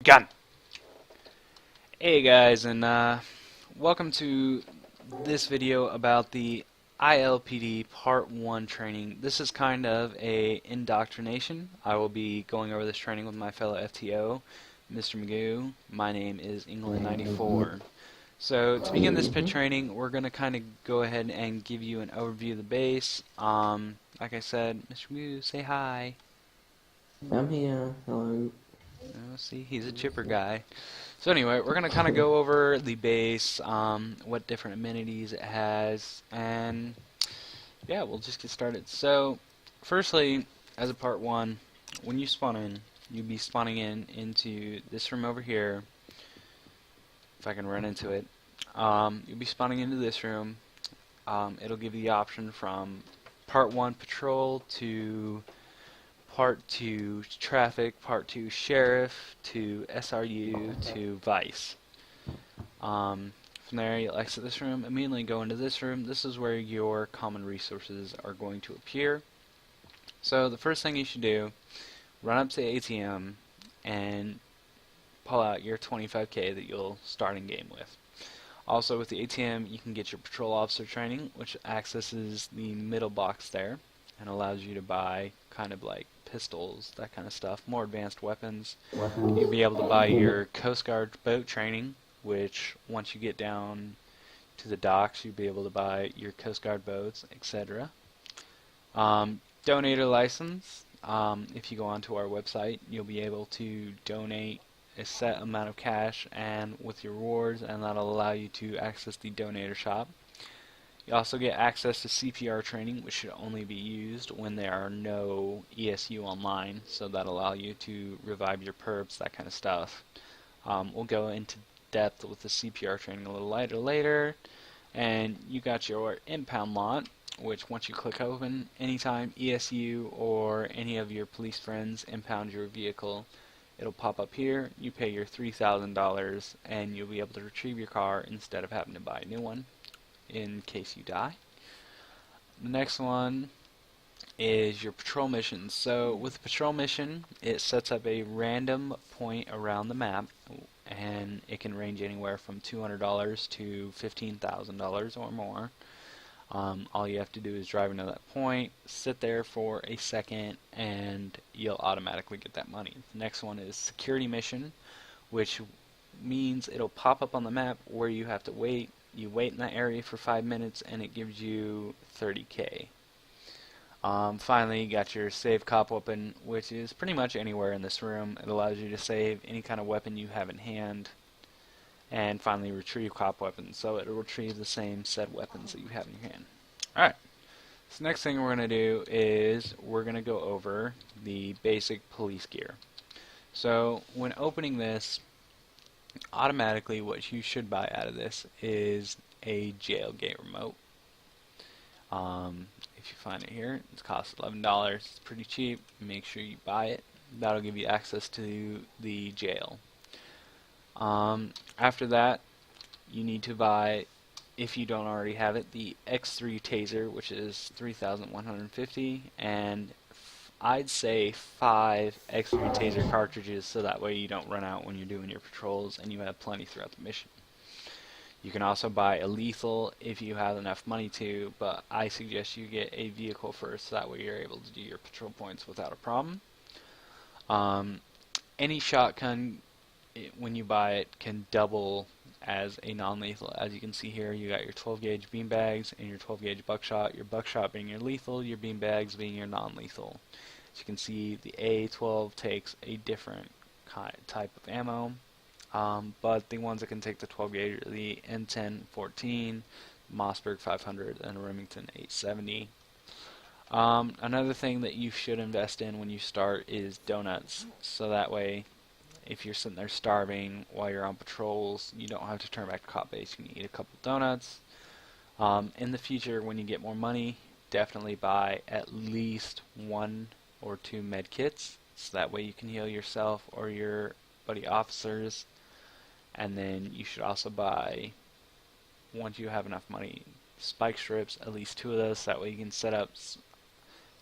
Gun! Hey guys, and welcome to this video about the ILPD Part 1 training. This is kind of a indoctrination. I will be going over this training with my fellow FTO, Mr. Magoo. My name is England94. So to begin this pit training, we're going to kind of go ahead and give you an overview of the base. Like I said, Mr. Magoo, say hi. I'm here. Hello. Oh, see, he's a chipper guy. So anyway, we're going to kind of go over the base, what different amenities it has, and yeah, we'll just get started. So, firstly, as a part 1, when you spawn in, you'll be spawning into this room over here. If I can run into it. You'll be spawning into this room. It'll give you the option from part 1 patrol to Part 2 traffic, Part 2 sheriff, to SRU, to vice. From there, you'll exit this room, immediately go into this room. This is where your common resources are going to appear. So the first thing you should do, run up to the ATM and pull out your 25k that you'll start in game with. Also with the ATM, you can get your patrol officer training, which accesses the middle box there and allows you to buy kind of like pistols, that kind of stuff, more advanced weapons. You'll be able to buy your Coast Guard boat training, which once you get down to the docks, you'll be able to buy your Coast Guard boats, etc. Donator license. If you go onto our website, you'll be able to donate a set amount of cash and with your rewards, and that'll allow you to access the donator shop. You also get access to CPR training, which should only be used when there are no ESU online, so that'll allow you to revive your perps, that kind of stuff. We'll go into depth with the CPR training a little later. And you got your impound lot, which once you click open, anytime ESU or any of your police friends impound your vehicle, it'll pop up here. You pay your $3,000 and you'll be able to retrieve your car instead of having to buy a new one in case you die. The next one is your patrol missions. So with the patrol mission, it sets up a random point around the map, and it can range anywhere from $200 to $15,000 or more. All you have to do is drive into that point, sit there for a second, and you'll automatically get that money. The next one is security mission, which means it'll pop up on the map where you have to wait. You wait in that area for 5 minutes and it gives you 30k. Finally, you got your save cop weapon, which is pretty much anywhere in this room. It allows you to save any kind of weapon you have in hand. And finally, retrieve cop weapons, so it'll retrieve the same said weapons that you have in your hand. Alright, so next thing we're going to do is we're going to go over the basic police gear. So when opening this, automatically what you should buy out of this is a jail gate remote. If you find it here, it costs $11. It's pretty cheap. Make sure you buy it. That'll give you access to the jail. After that, you need to buy, if you don't already have it, the X3 taser, which is $3,150, and I'd say 5 X3 taser cartridges, so that way you don't run out when you're doing your patrols and you have plenty throughout the mission. You can also buy a lethal if you have enough money to, but I suggest you get a vehicle first, so that way you're able to do your patrol points without a problem. Any shotgun, when you buy it, can double as a non-lethal. As you can see here, you got your 12 gauge beanbags and your 12 gauge buckshot. Your buckshot being your lethal, your beanbags being your non-lethal. As you can see, the A12 takes a different type of ammo, but the ones that can take the 12 gauge are the N1014, Mossberg 500, and Remington 870. Another thing that you should invest in when you start is donuts, so that way if you're sitting there starving while you're on patrols, you don't have to turn back to cop base. You can eat a couple donuts. In the future, when you get more money, definitely buy at least 1 or 2 med kits, so that way you can heal yourself or your buddy officers. And then you should also buy, once you have enough money, spike strips, at least 2 of those, so that way you can set up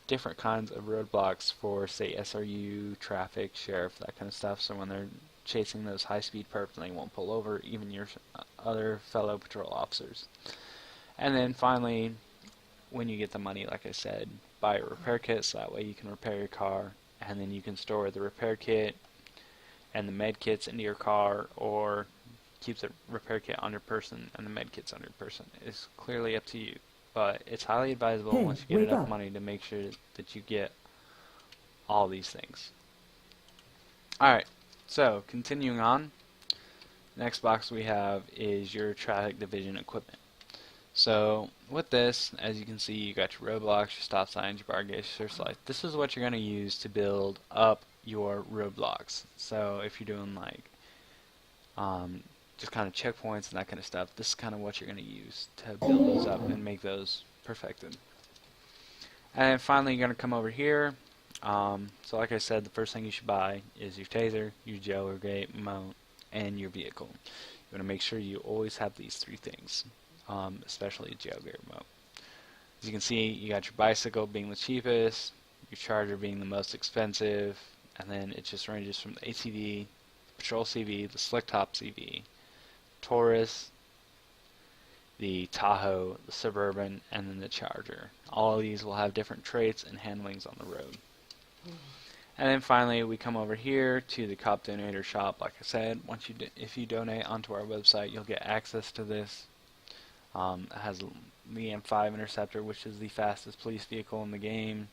different kinds of roadblocks for, say, SRU, traffic, sheriff, that kind of stuff. So when they're chasing those high-speed perps, and they won't pull over, even your other fellow patrol officers. And then finally, when you get the money, like I said, buy a repair kit so that way you can repair your car, and then you can store the repair kit and the med kits into your car, or keep the repair kit on your person and the med kits on your person. It's clearly up to you, but it's highly advisable Hey, once you get wake enough up. money to make sure that you get all these things. Alright, so continuing on, next box we have is your traffic division equipment. So with this, as you can see, you got your roadblocks, your stop signs, your bar gauge, searchlight. This is what you're going to use to build up your roadblocks. So if you're doing like just kind of checkpoints and that kind of stuff, this is kind of what you're going to use to build those up and make those perfected. And then finally, you're going to come over here. So like I said, the first thing you should buy is your taser, your jailgate mount, and your vehicle. You want to make sure you always have these three things, especially a jailgate remote. As you can see, you got your bicycle being the cheapest, your charger being the most expensive, and then it just ranges from the ATV, the Patrol CV, the Slick Top CV, Taurus, the Tahoe, the Suburban, and then the Charger. All of these will have different traits and handlings on the road. And then finally, we come over here to the Cop Donator Shop. Like I said, if you donate onto our website, you'll get access to this. It has the M5 Interceptor, which is the fastest police vehicle in the game.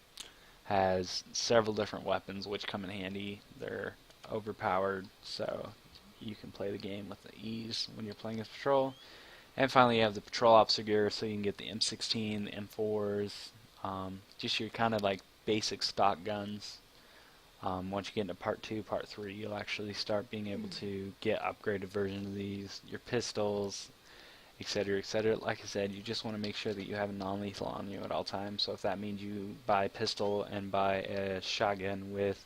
Has several different weapons, which come in handy. They're overpowered, so you can play the game with ease when you're playing as patrol. And finally, you have the patrol officer gear, so you can get the M16, the M4s, just your kind of like basic stock guns. Once you get into Part 2, Part 3, you'll actually start being able to get upgraded versions of these, your pistols, etc., etc. Like I said, you just want to make sure that you have a non-lethal on you at all times. So if that means you buy a pistol and buy a shotgun with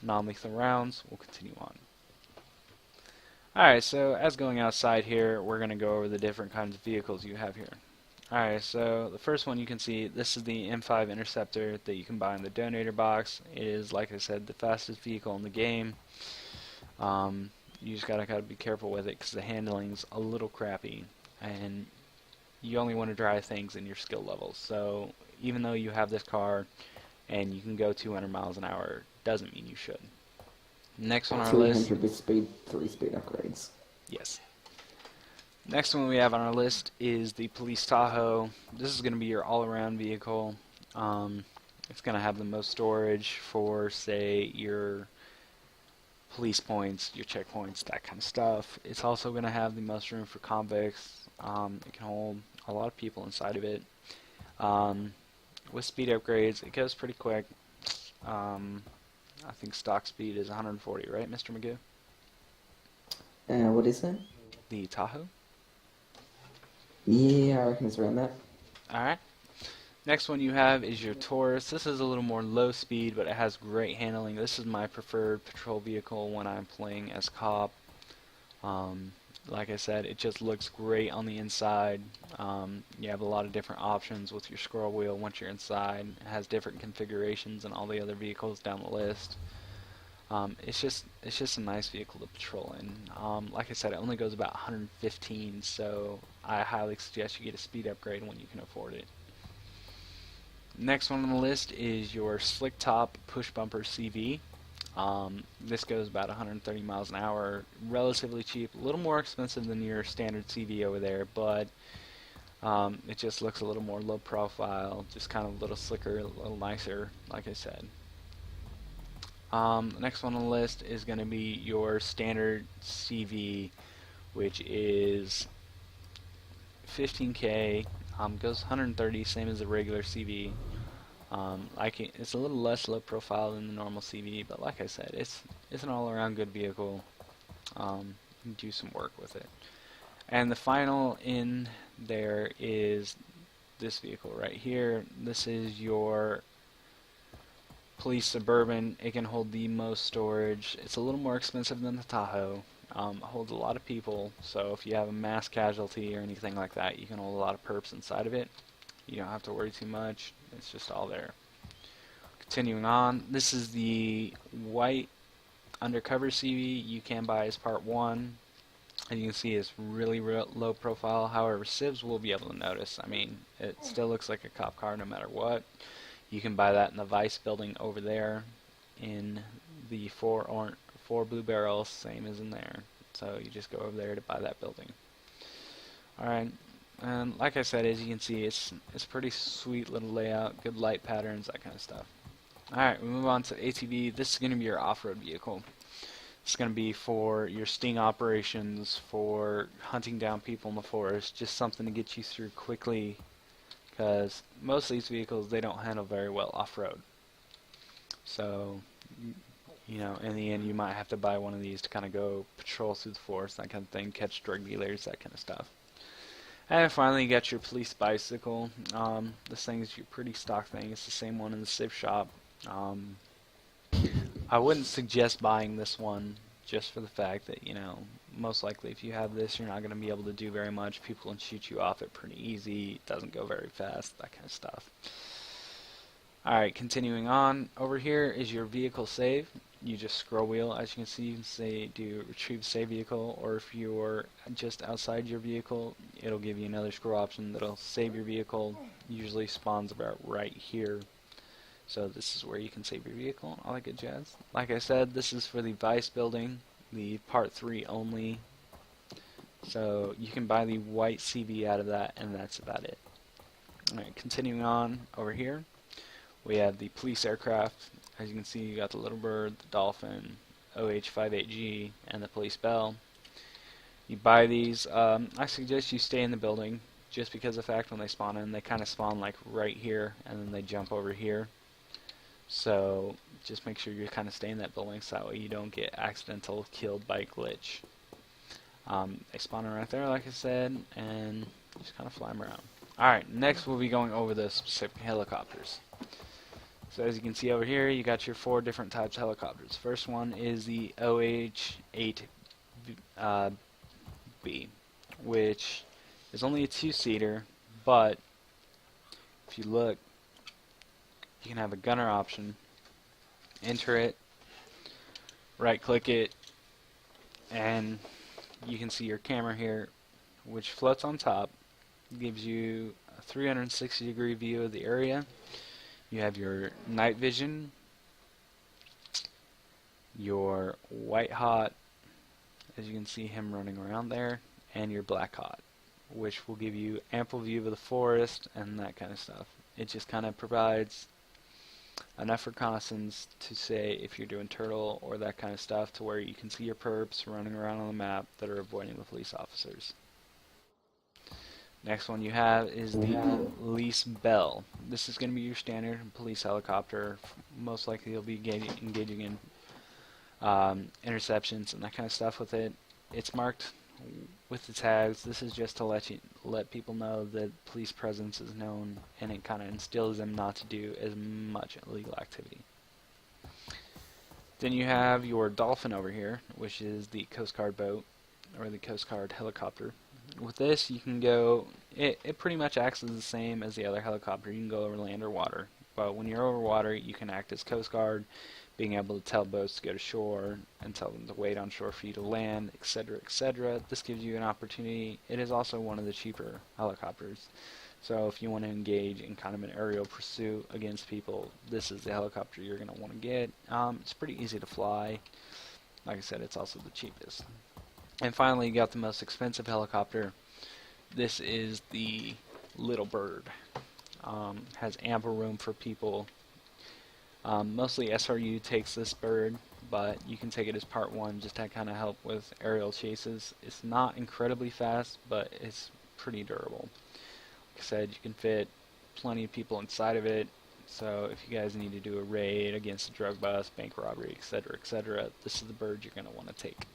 non-lethal rounds, we'll continue on. Alright, so as going outside here, we're going to go over the different kinds of vehicles you have here. Alright, so the first one you can see, this is the M5 Interceptor that you can buy in the donator box. It is, like I said, the fastest vehicle in the game. You just gotta be careful with it because the handling's a little crappy, and you only want to drive things in your skill levels. So even though you have this car and you can go 200 miles an hour, doesn't mean you should. Next one on our list, 300 speed, 3 speed upgrades. yes. Next one we have on our list is the Police Tahoe. This is going to be your all-around vehicle. It's going to have the most storage for, say, your police points, your checkpoints, that kind of stuff. It's also going to have the most room for convicts. It can hold a lot of people inside of it. With speed upgrades, it goes pretty quick. I think stock speed is 140, right, Mr. Magoo? What is it? The Tahoe? Yeah, I reckon it's around that. Alright. Next one you have is your Taurus. This is a little more low speed, but it has great handling. This is my preferred patrol vehicle when I'm playing as cop. Like I said, it just looks great on the inside. You have a lot of different options with your scroll wheel once you're inside. It has different configurations than all the other vehicles down the list. It's just a nice vehicle to patrol in. Like I said, it only goes about 115, so I highly suggest you get a speed upgrade when you can afford it. Next one on the list is your Slick Top Push Bumper CV. This goes about 130 miles an hour, relatively cheap, a little more expensive than your standard CV over there, but it just looks a little more low profile, just kind of a little slicker, a little nicer, like I said. The next one on the list is going to be your standard CV, which is 15K, goes 130, same as the regular CV. It's a little less low profile than the normal CV, but like I said, it's an all-around good vehicle. You can do some work with it. And the final in there is this vehicle right here. This is your Police Suburban. It can hold the most storage. It's a little more expensive than the Tahoe. Holds a lot of people, so if you have a mass casualty or anything like that, you can hold a lot of perps inside of it. You don't have to worry too much. It's just all there. Continuing on, this is the white undercover CV you can buy as Part 1. And you can see it's really low profile. However, civs will be able to notice. I mean, it still looks like a cop car no matter what. You can buy that in the Vice building over there in the four blue barrels, same as in there. So you just go over there to buy that building. Alright, and like I said, as you can see, it's pretty sweet little layout, good light patterns, that kind of stuff. Alright, we move on to ATV. This is going to be your off-road vehicle. It's going to be for your sting operations, for hunting down people in the forest, just something to get you through quickly, because most of these vehicles, they don't handle very well off-road. So, you know, in the end, you might have to buy one of these to kind of go patrol through the forest, that kind of thing, catch drug dealers, that kind of stuff. And finally, you got your police bicycle. This thing is your pretty stock thing. It's the same one in the civ shop. I wouldn't suggest buying this one just for the fact that, you know, most likely if you have this, you're not going to be able to do very much. People can shoot you off it pretty easy. It doesn't go very fast, that kind of stuff. Alright, continuing on. Over here is your vehicle save. You just scroll wheel. As you can see, you can say do retrieve save vehicle, or if you're just outside your vehicle, it'll give you another scroll option that'll save your vehicle. Usually spawns about right here. So this is where you can save your vehicle, all that good jazz. Like I said, this is for the Vice building, the Part 3 only. So you can buy the white CV out of that, and that's about it. Alright, continuing on over here, we have the police aircraft. As you can see, you got the Little Bird, the Dolphin, OH-58G, and the Police Bell. You buy these. I suggest you stay in the building, just because of the fact when they spawn in, they kind of spawn like right here, and then they jump over here. So just make sure you kind of stay in that building so that way you don't get accidental killed by glitch. They spawn right there, like I said, and just kind of fly them around. Alright, next we'll be going over the specific helicopters. So as you can see over here, you got your 4 different types of helicopters. First one is the OH-8B, which is only a 2-seater, but if you look, you can have a gunner option, enter it, right click it, and you can see your camera here, which floats on top, gives you a 360-degree view of the area. You have your night vision, your white hot, as you can see him running around there, and your black hot, which will give you ample view of the forest and that kind of stuff. It just kind of provides enough reconnaissance to say if you're doing turtle or that kind of stuff to where you can see your perps running around on the map that are avoiding the police officers. Next one you have is the Police Bell. This is going to be your standard police helicopter. Most likely you'll be engaging in interceptions and that kind of stuff with it. It's marked with the tags. This is just to let people know that police presence is known, and it kind of instills them not to do as much illegal activity. Then you have your Dolphin over here, which is the Coast Guard boat, or the Coast Guard helicopter. With this, you can go, it pretty much acts as the same as the other helicopter. You can go over land or water, but when you're over water, you can act as Coast Guard, being able to tell boats to go to shore and tell them to wait on shore for you to land, etc., etc. This gives you an opportunity. It is also one of the cheaper helicopters. So if you want to engage in kind of an aerial pursuit against people, this is the helicopter you're going to want to get. It's pretty easy to fly. Like I said, it's also the cheapest. And finally, you got the most expensive helicopter. This is the Little Bird. Has ample room for people. Mostly SRU takes this bird, but you can take it as Part 1 just to kind of help with aerial chases. It's not incredibly fast, but it's pretty durable. Like I said, you can fit plenty of people inside of it, so if you guys need to do a raid against a drug bust, bank robbery, etc., etc., this is the bird you're going to want to take.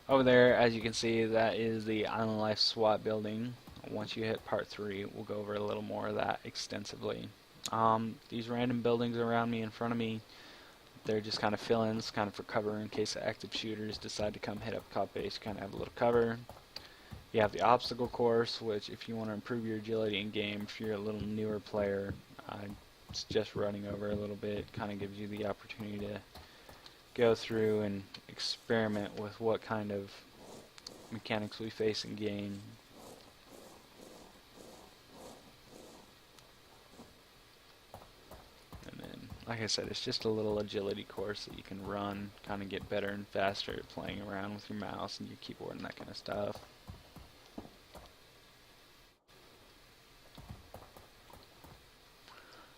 Over there, as you can see, that is the Island Life SWAT building. Once you hit Part 3, we'll go over a little more of that extensively. These random buildings around me, in front of me, they're just kind of fill-ins, kind of for cover in case the active shooters decide to come hit up cop base, kind of have a little cover. You have the obstacle course, which if you want to improve your agility in game, if you're a little newer player, it's just running over a little bit, kind of gives you the opportunity to go through and experiment with what kind of mechanics we face in game. And then, like I said, it's just a little agility course that you can run, kind of get better and faster at playing around with your mouse and your keyboard and that kind of stuff.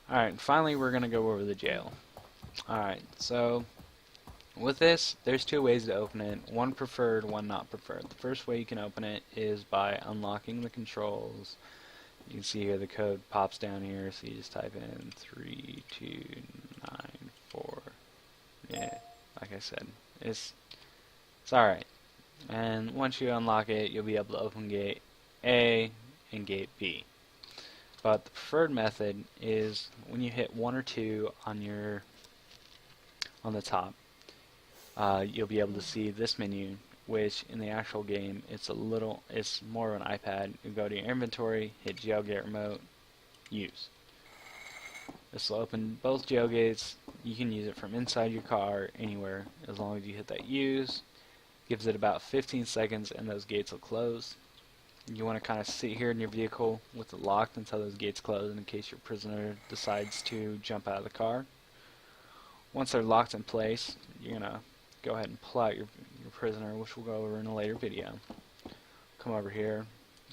Alright, and finally we're going to go over the jail. Alright, so with this, there's two ways to open it. One preferred, one not preferred. The first way you can open it is by unlocking the controls. You can see here the code pops down here, so you just type in 3294. Yeah, like I said, it's alright. And once you unlock it, you'll be able to open gate A and gate B. But the preferred method is when you hit 1 or 2 on the top, you'll be able to see this menu, which in the actual game it's more of an iPad. You go to your inventory, hit jailgate remote, use. This will open both jailgates. You can use it from inside your car, anywhere, as long as you hit that use. Gives it about 15 seconds and those gates will close. You want to kind of sit here in your vehicle with it locked until those gates close in case your prisoner decides to jump out of the car. Once they're locked in place, you're going to go ahead and pull out your prisoner, which we'll go over in a later video. Come over here.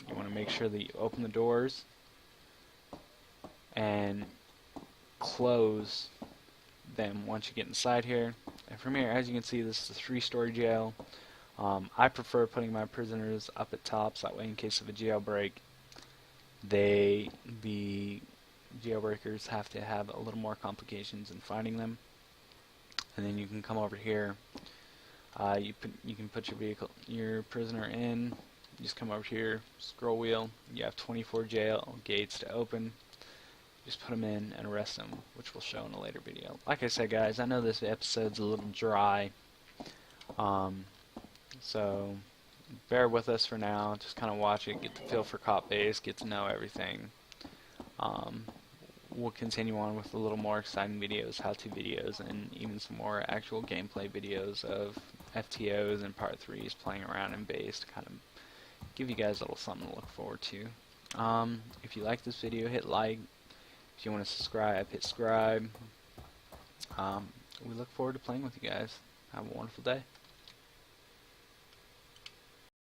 You want to make sure that you open the doors and close them once you get inside here. And from here, as you can see, this is a 3-story jail. I prefer putting my prisoners up at top, so that way in case of a jailbreak, the jailbreakers have to have a little more complications in finding them. And then you can come over here. You can put your prisoner in. You just come over here, scroll wheel. You have 24 jail gates to open. Just put them in and arrest them, which we'll show in a later video. Like I said, guys, I know this episode's a little dry. So bear with us for now. Just kind of watch it, get the feel for cop base, get to know everything. We'll continue on with a little more exciting videos, how-to videos, and even some more actual gameplay videos of FTOs and Part 3s playing around in base to kind of give you guys a little something to look forward to. If you like this video, hit like. If you want to subscribe, hit subscribe. We look forward to playing with you guys. Have a wonderful day.